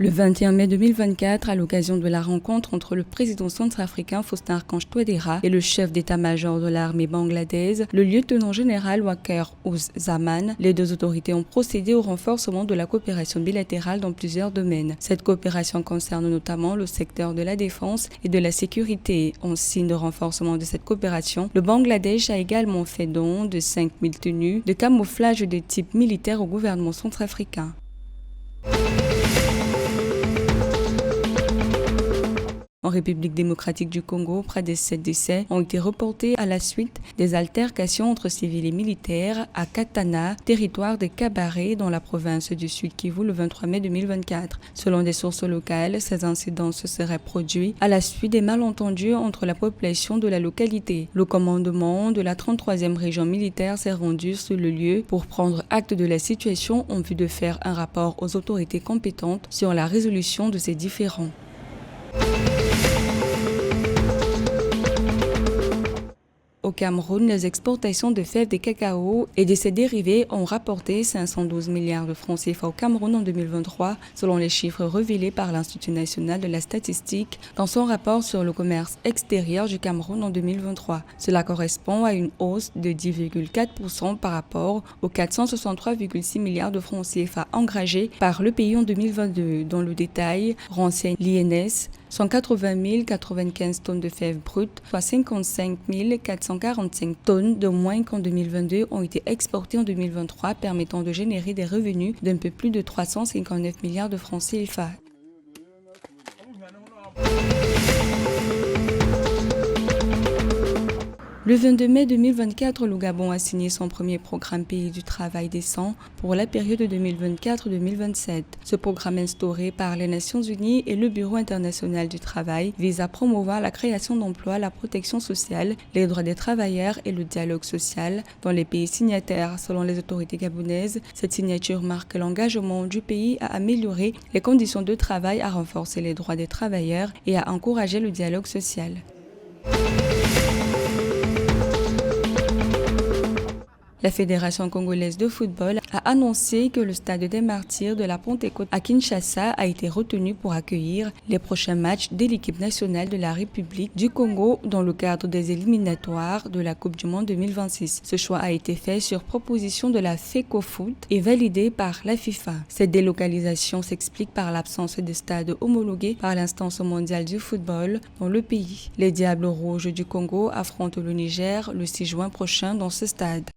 Le 21 mai 2024, à l'occasion de la rencontre entre le président centrafricain Faustin-Archange Touadéra et le chef d'état-major de l'armée bangladaise, le lieutenant-général Waker Ouz-Zaman, les deux autorités ont procédé au renforcement de la coopération bilatérale dans plusieurs domaines. Cette coopération concerne notamment le secteur de la défense et de la sécurité. En signe de renforcement de cette coopération, le Bangladesh a également fait don de 5000 tenues de camouflage de type militaire au gouvernement centrafricain. En République démocratique du Congo, près de 7 décès ont été reportés à la suite des altercations entre civils et militaires à Katana, territoire de Kabaré, dans la province du Sud Kivu, le 23 mai 2024. Selon des sources locales, ces incidents se seraient produits à la suite des malentendus entre la population de la localité. Le commandement de la 33e région militaire s'est rendu sur le lieu pour prendre acte de la situation en vue de faire un rapport aux autorités compétentes sur la résolution de ces différends. Au Cameroun, les exportations de fèves de cacao et de ses dérivés ont rapporté 512 milliards de francs CFA au Cameroun en 2023, selon les chiffres révélés par l'Institut national de la statistique dans son rapport sur le commerce extérieur du Cameroun en 2023. Cela correspond à une hausse de 10,4% par rapport aux 463,6 milliards de francs CFA engagés par le pays en 2022. Dans le détail, renseigne l'INS, 180 095 tonnes de fèves brutes, soit 55 445 tonnes de moins qu'en 2022 ont été exportées en 2023, permettant de générer des revenus d'un peu plus de 359 milliards de francs CFA. Le 22 mai 2024, le Gabon a signé son premier programme Pays du travail décent pour la période 2024-2027. Ce programme instauré par les Nations Unies et le Bureau international du travail vise à promouvoir la création d'emplois, la protection sociale, les droits des travailleurs et le dialogue social dans les pays signataires. Selon les autorités gabonaises, cette signature marque l'engagement du pays à améliorer les conditions de travail, à renforcer les droits des travailleurs et à encourager le dialogue social. La Fédération congolaise de football a annoncé que le stade des Martyrs de la Pentecôte à Kinshasa a été retenu pour accueillir les prochains matchs de l'équipe nationale de la République du Congo dans le cadre des éliminatoires de la Coupe du Monde 2026. Ce choix a été fait sur proposition de la FECOFOOT et validé par la FIFA. Cette délocalisation s'explique par l'absence de stade homologué par l'instance mondiale du football dans le pays. Les Diables Rouges du Congo affrontent le Niger le 6 juin prochain dans ce stade.